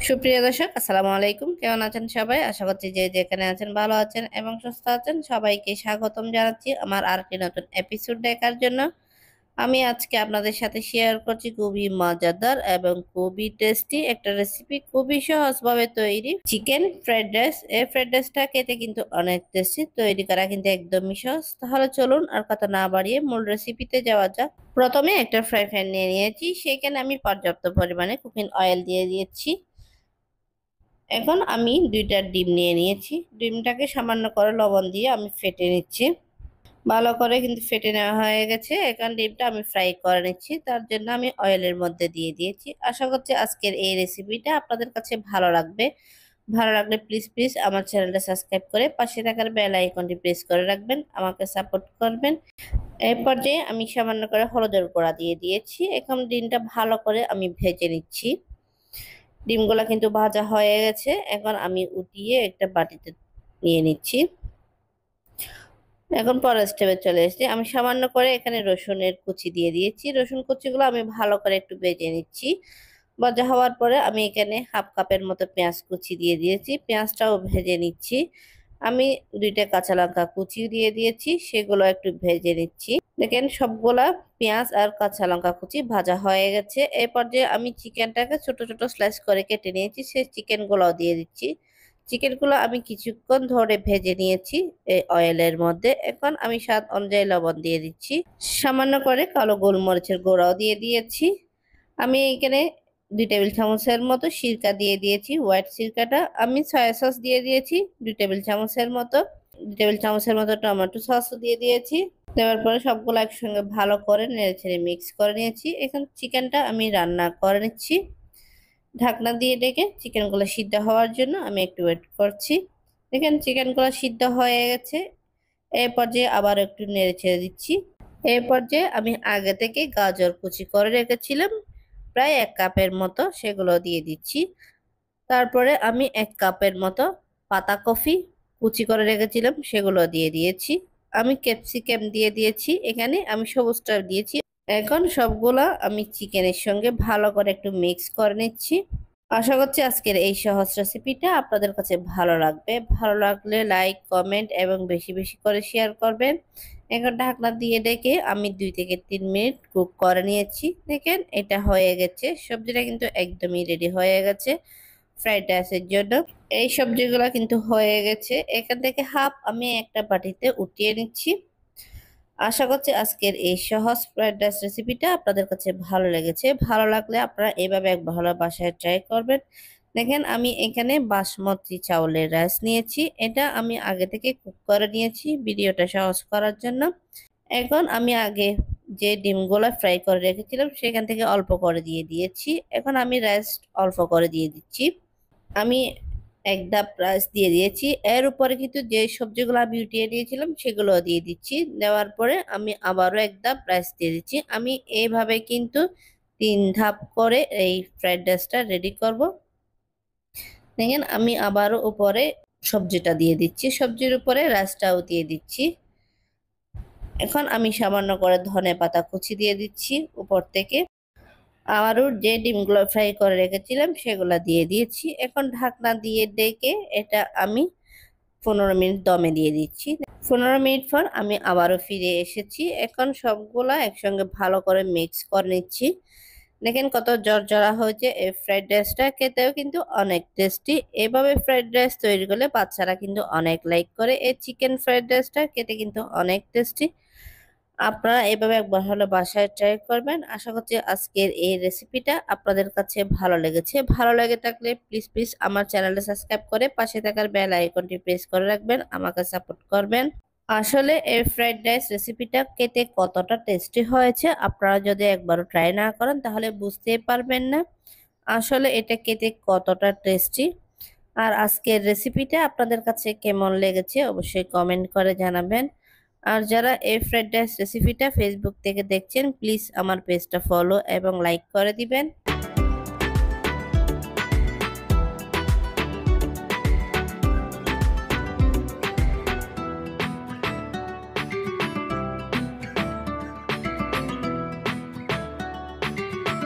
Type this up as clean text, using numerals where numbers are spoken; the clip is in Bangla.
সুপ্রিয় দর্শক, আসসালামু আলাইকুম। কেমন আছেন সবাই? আশা করছি যে যেখানে আছেন ভালো আছেন এবং সুস্থ আছেন। সবাইকে স্বাগতম জানাচ্ছি আমার আরেকটি নতুন এপিসোড দেখার জন্য। আমি আজকে আপনাদের সাথে শেয়ার করছি খুবই মজাদার এবং খুবই টেস্টি একটা রেসিপি, খুবই সহজভাবে তৈরি চিকেন ফ্রাইড রাইস। এই ফ্রাইড রাইসটা খেতে কিন্তু অনেক টেস্টি, তৈরি করা কিন্তু একদমই সহজ। তাহলে চলুন আর কথা না বাড়িয়ে মূল রেসিপিতে যাওয়া যাক। প্রথমে একটা ফ্রাই প্যান নিয়ে নিয়েছি, সেখানে আমি পর্যাপ্ত পরিমাণে কুকিং অয়েল দিয়ে দিয়েছি। এখন আমি দুইটা ডিম নিয়ে নিয়েছি, ডিমটাকে সামান্য করে লবণ দিয়ে আমি ফেটে নিচ্ছি। ভালো করে কিন্তু ফেটে নেওয়া হয়ে গেছে। এখন ডিমটা আমি ফ্রাই করে নিচ্ছি, তার জন্য আমি অয়েলের মধ্যে দিয়ে দিয়েছি। আশা করছি আজকের এই রেসিপিটা আপনাদের কাছে ভালো লাগবে। ভালো লাগলে প্লিজ প্লিজ আমার চ্যানেলটা সাবস্ক্রাইব করে পাশে থাকার বেল আইকনটি প্রেস করে রাখবেন, আমাকে সাপোর্ট করবেন। এই পর্যায়ে আমি সামান্য করে হলুদের গুঁড়া দিয়ে দিয়েছি। এখন ডিমটা ভালো করে আমি ভেজে নিচ্ছি। ডিমগুলা কিন্তু ভাজা হয়ে গেছে, এখন আমি উঠিয়ে একটা বাটিতে নিয়ে নিচ্ছি। এখন পরের স্টেপে চলে এসেছি। আমি সামান্য করে এখানে রসুনের কুচি দিয়ে দিয়েছি। রসুন কুচিগুলো আমি ভালো করে একটু ভেজে নিচ্ছি। ভাজা হওয়ার পরে আমি এখানে হাফ কাপের মতো পেঁয়াজ কুচি দিয়ে দিয়েছি, পেঁয়াজটাও ভেজে নিচ্ছি। আমি দুইটা কাঁচা লঙ্কা কুচি দিয়ে দিয়েছি, সেগুলো একটু ভেজে নিচ্ছি। দেখেন সবগুলা পেঁয়াজ আর কাঁচা লঙ্কা কুচি ভাজা হয়ে গেছে। এই পর্যায়ে আমি চিকেনটাকে ছোট ছোট স্লাইস করে কেটে নিয়েছি, সেই চিকেন গুলো দিয়ে দিচ্ছি। চিকেন গুলো আমি কিছুক্ষণ ধরে ভেজে নিয়েছি এই অয়েলের মধ্যে। এখন আমি স্বাদ অনুযায়ী লবণ দিয়ে দিচ্ছি, সামান্য করে কালো গোলমরিচের গুঁড়াও দিয়ে দিয়েছি। আমি এখানে 2 টেবিল চামচের মতো সিরকা দিয়ে দিয়েছি, হোয়াইট সিরকাটা। আমি সয়া সস দিয়ে দিয়েছি 2 টেবিল চামচের মতো। 2 টেবিল চামচের মতো টমেটো সস দিয়ে দিয়েছি। দেওয়ার পরে সবগুলো একসঙ্গে ভালো করে নেড়েচেড়ে মিক্স করে নিয়েছি। এখন চিকেনটা আমি রান্না করে নিচ্ছি। ঢাকনা দিয়ে ডেকে চিকেনগুলো সিদ্ধ হওয়ার জন্য আমি একটু ওয়েট করছি। দেখেন চিকেনগুলো সিদ্ধ হয়ে গেছে। এই পর্যায়ে আবার একটু নেড়েচেড়ে দিচ্ছি। এই পর্যায়ে আমি আগে থেকে গাজর কুচি করে রেখেছিলাম প্রায় 1 কাপের মতো, সেগুলো দিয়ে দিচ্ছি। তারপরে আমি 1 কাপের মতো পাতাকপি কুচি করে রেখেছিলাম, সেগুলো দিয়ে দিয়েছি। আমি ক্যাপসিকাম দিয়ে দিয়েছি, এখানে আমি সবুজটা দিয়েছি। এখন সবগুলা আমি চিকেনের সঙ্গে ভালো করে একটু মিক্স করে নিচ্ছি। আশা করছি আজকের এই সহজ রেসিপিটা আপনাদের কাছে ভালো লাগবে। ভালো লাগলে লাইক, কমেন্ট এবং বেশি বেশি করে শেয়ার করবেন। এখন ঢাকনা দিয়ে ডেকে আমি 2 থেকে 3 মিনিট কুক করে নিয়েছি। দেখেন এটা হয়ে গেছে, সবজিটা কিন্তু একদমই রেডি হয়ে গেছে ফ্রাইড রাইসের জন্য। এই সবজিগুলো কিন্তু হয়ে গেছে। এখান থেকে হাফ আমি একটা বাটিতে উঠিয়ে নিচ্ছি। আশা করছি আজকের এই সহজ ফ্রাইড রাইস রেসিপিটা আপনাদের কাছে ভালো লেগেছে। ভালো লাগলে আপনারা এভাবে একবার হলো বাসায় ট্রাই করবেন। দেখেন আমি এখানে বাসমতি চাউলের রাইস নিয়েছি, এটা আমি আগে থেকে কুক করে নিয়েছি ভিডিওটা সহজ করার জন্য। এখন আমি আগে যে ডিমগুলো ফ্রাই করে রেখেছিলাম সেখান থেকে অল্প করে দিয়ে দিয়েছি। এখন আমি রাইস অল্প করে দিয়ে দিচ্ছি। আমি 1 ধাপ রাইস দিয়ে দিয়েছি, এর উপরে কিন্তু যে সবজিগুলো আমি উঠিয়ে দিয়েছিলাম সেগুলো দিয়ে দিচ্ছি। দেওয়ার পরে আমি আবারও 1 ধাপ রাইস দিয়ে দিচ্ছি। আমি এইভাবে কিন্তু 3 ধাপ করে এই ফ্রাইড রাইসটা রেডি করব। দেখেন আমি আবারও উপরে সবজিটা দিয়ে দিচ্ছি, সবজির উপরে রাইসটাও দিয়ে দিচ্ছি। এখন আমি সামান্য করে ধনেপাতা কুচি দিয়ে দিচ্ছি উপর থেকে। আবারও যে ডিমগুলো ফ্রাই করে রেখেছিলাম সেগুলো দিয়ে দিয়েছি। এখন ঢাকনা দিয়ে ডেকে এটা আমি 15 মিনিট দমে দিয়ে দিচ্ছি। 15 মিনিট পর আমি আবারও ফিরে এসেছি। এখন সবগুলা একসঙ্গে ভালো করে মিক্স করে নিচ্ছি। দেখেন কত জর্জরা হয়েছে। এই ফ্রাইড রাইসটা খেতেও কিন্তু অনেক টেস্টি। এভাবে ফ্রাইড রাইস তৈরি করলে বাচ্চারা কিন্তু অনেক লাইক করে। এই চিকেন ফ্রাইড রাইসটা খেতে কিন্তু অনেক টেস্টি। আপনারা এভাবে একবার হলে বাসায় ট্রাই করবেন। আশা করছি আজকের এই রেসিপিটা আপনাদের কাছে ভালো লেগেছে। ভালো লেগে থাকলে প্লিজ প্লিজ আমার চ্যানেলটা সাবস্ক্রাইব করে পাশে থাকার বেল আইকনটি প্রেস করে রাখবেন, আমাকে সাপোর্ট করবেন। আসলে এই ফ্রাইড রাইস রেসিপিটা খেতে কতটা টেস্টি হয়েছে আপনারা যদি একবারও ট্রাই না করেন তাহলে বুঝতেই পারবেন না আসলে এটা খেতে কতটা টেস্টি। আর আজকের রেসিপিটা আপনাদের কাছে কেমন লেগেছে অবশ্যই কমেন্ট করে জানাবেন। আর যারা এই ফ্রাইড রাইস রেসিপিটা ফেসবুক থেকে দেখছেন প্লিজ আমার পেজটা ফলো এবং লাইক করে দিবেন।